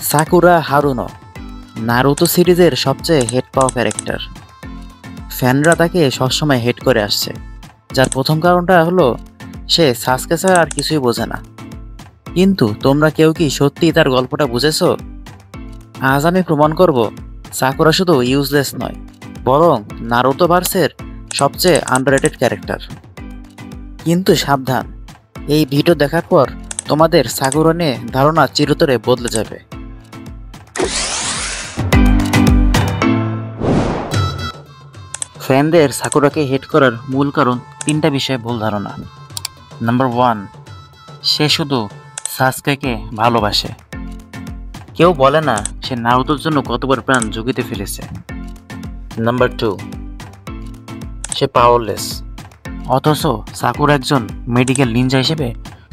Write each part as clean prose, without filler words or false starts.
Sakura হারুনো Naruto সিরিজের সবচেয়ে হেট পাওয়া ক্যারেক্টার। ফ্যানরা তাকে সবসময় হেট করে আসছে, যার প্রথম কারণটা হলো সে সাসকে ছাড়া আর কিছুই বোঝে না। কিন্তু তোমরা কেউ কি সত্যিই তার গল্পটা বুঝেছো? আজ আমি প্রমাণ করব সাকুরা শুধু ইউজলেস নয়, বরং নারুতো ভার্সের সবচেয়ে আন্ডাররেটেড ক্যারেক্টার। কিন্তু সাবধান, এই ভিডিও দেখার পর তোমাদের সাকুরা নিয়ে ধারণা চিরতরে বদলে যাবে। ফ্যানদের সাকুরাকে হেট করার মূল কারণ তিনটা বিষয়ে ভুল ধারণা। নাম্বার 1, সে শুধু সাসকেকে ভালোবাসে। কেউ বলে না সে নারুতোর জন্য কতবার প্রাণ ঝুঁকিতে ফেলেছে। নাম্বার 2, সে পাওয়ারলেস, অথচ সাকুরা একজন মেডিকেল নিনজা হিসেবে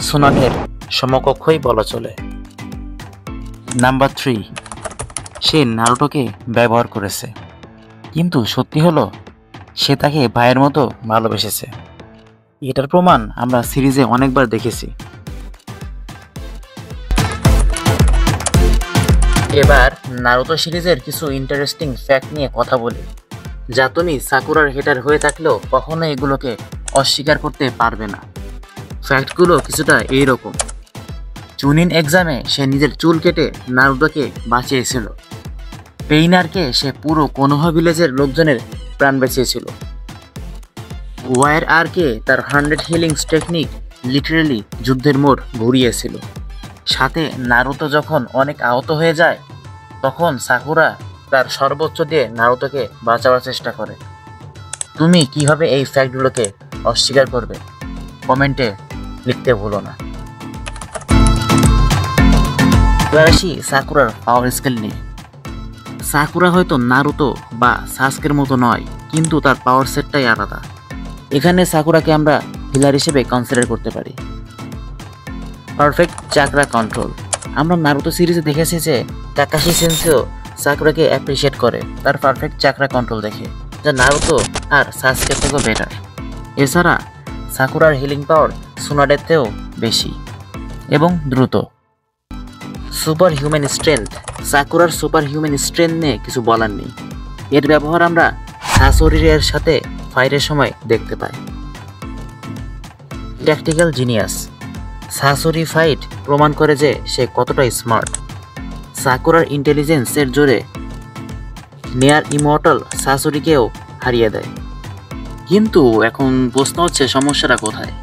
সুনানের সমকক্ষই বলা চলে। নাম্বার 3, সে নারুটোকে ব্যবহার করেছে, কিন্তু সত্যি হলো সে তাকে ভাইয়ের মতো ভালোবেসেছে। এটার প্রমাণ আমরা সিরিজে অনেকবার দেখেছি। এবার নারুতো সিরিজের কিছু ইন্টারেস্টিং ফ্যাক্ট নিয়ে কথা বলি, যা তুমি সাকুরার হেটার হয়ে থাকলেও কখনো এগুলোকে অস্বীকার করতে পারবে না। ফ্যাক্টগুলো কিছুটা এইরকম। চুনিন এক্সামে সে নিজের চুল কেটে নারুতোকে বাঁচিয়েছিল। পেইনারকে সে পুরো কোনোহা ভিলেজের লোকজনের প্রাণ বাঁচিয়েছিল। ওয়ার আরকে তার 100 হিলিংস টেকনিক লিটারেলি যুদ্ধের মোড় ঘুরিয়েছিল। সাথে নারুতো যখন অনেক আহত হয়ে যায়, তখন সাকুরা তার সর্বোচ্চ দিয়ে নারুতোকে বাঁচাবার চেষ্টা করে। তুমি কিভাবে এই ফ্যাক্টগুলোকে অস্বীকার করবে? কমেন্টে লিখতে ভুলো না। এবার আসি সাকুরার পাওয়ার স্কেল নিয়ে। সাকুরা হয়তো নারুতো বা সাসকের মতো নয়, কিন্তু তার পাওয়ার সেটটাই আলাদা। এখানে সাকুরাকে আমরা হিলার হিসেবে কনসিডার করতে পারি। Perfect চাকরা control. আমরা নারুতো সিরিজে দেখেছি যে কাকাশি সেন্সেও সাকুরাকে অ্যাপ্রিসিয়েট করে তার পারফেক্ট চাকরা কন্ট্রোল দেখে, যা নারুতো আর সাসকের থেকেও বেটার। এছাড়া সাকুরার হিলিং পাওয়ার সুনাডের থেকেও বেশি এবং দ্রুত। Super human strength. সাকুরার সুপার হিউম্যান স্ট্রেংথ নিয়ে কিছু বলার নেই। এর ব্যবহার আমরা সাসোরির সাথে ফাইটের সময় দেখতে পাই। Tactical genius. সাসোরি ফাইট প্রমাণ করে যে সে কতটা স্মার্ট। সাকুরার ইন্টেলিজেন্সের জোরে নিয়ার ইমর্টাল সাসোরিকেও হারিয়ে দেয়। কিন্তু এখন প্রশ্ন হচ্ছে, সমস্যাটা কোথায়?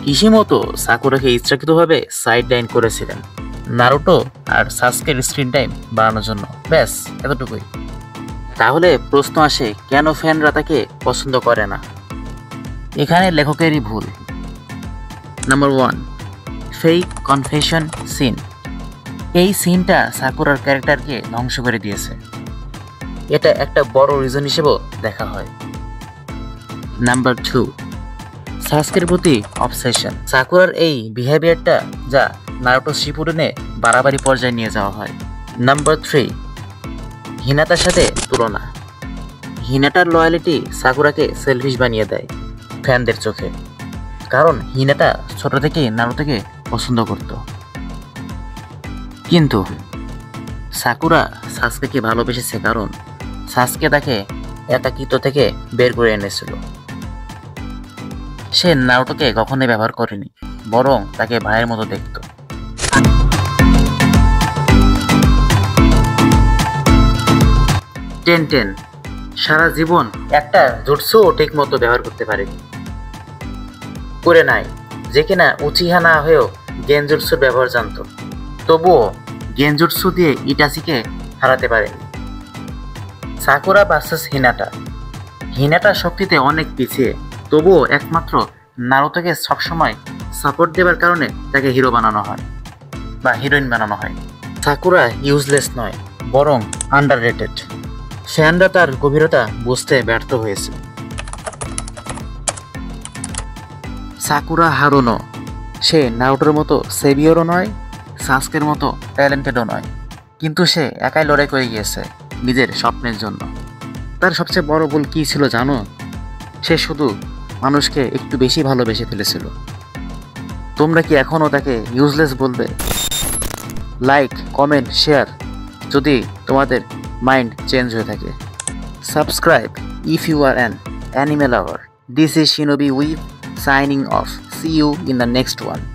কিশিমোতো সাকুরাকে ইচ্ছাকৃতভাবে সাইড লাইন করেছিলেন নারুটো আর সাসকের স্ক্রিন টাইম বাড়ানোর জন্য। ব্যাস এতটুকুই। তাহলে প্রশ্ন আসে, কেন ফ্যানরা তাকে পছন্দ করে না? এখানে লেখকেরই ভুল। Number 1, fake confession scene. এই সিনটা সাকুরার ক্যারেক্টারকে ধ্বংস করে দিয়েছে। এটা একটা বড় রিজন হিসেবেও দেখা হয়। নাম্বার 2, সাসকের প্রতি অবসেশন। সাকুরার এই বিহেভিয়ারটা যা নারুটো শিপুডেনে বাড়াবাড়ি পর্যায়ে নিয়ে যাওয়া হয়। নাম্বার 3, হিনাতার সাথে তুলনা। হিনাটার লয়ালিটি সাকুরাকে সেলফিশ বানিয়ে দেয় ফ্যানদের চোখে, কারণ হিনাটা ছোট থেকেই নারুতোকে পছন্দ করত। কিন্তু সাকুরা সাসকেকে ভালোবেসেছে কারণ সাসকে তাকে একাকিত্ব থেকে বের করে এনেছিল। সে নারুতোকে কখনোই ব্যবহার করেনি, বরং তাকে ভাইয়ের মতো দেখত। টেন সারা জীবন একটা জুটসুও ঠিক মতো ব্যবহার করতে পারেনি করে নাই, যে কিনা উচিহা না হয়েও গেনজুটসুর ব্যবহার জানত। তবুও গেনজুটসু দিয়ে ইটাচিকে হারাতে পারেনি। Sakura versus হিনাটা। হিনাটা শক্তিতে অনেক পিছিয়ে, তবুও একমাত্র নারুতোকে সবসময় সাপোর্ট দেবার কারণে তাকে হিরো বানানো হয় বা হিরোইন বানানো হয়। সাকুরা ইউজলেস নয়, বরং আন্ডাররেটেড। ফ্যানরা তার গভীরতা বুঝতে ব্যর্থ হয়েছে। সাকুরা হারুনো। সে নারুটোর মতো সেভিয়রও নয়, সাসকের মতো ট্যালেন্টেডও নয়, কিন্তু সে একাই লড়াই করে গিয়েছে নিজের স্বপ্নের জন্য। তার সবচেয়ে বড় ভুল কী ছিল জানো? সে শুধু মানুষকে একটু বেশি ভালোবেসে ফেলেছিল। তোমরা কি এখনও তাকে ইউজলেস বলবে? লাইক, কমেন্ট, শেয়ার যদি তোমাদের মাইন্ড চেঞ্জ হয়ে থাকে। Subscribe if you are an anime lover. This is Shinobi with signing off. See you in the next one.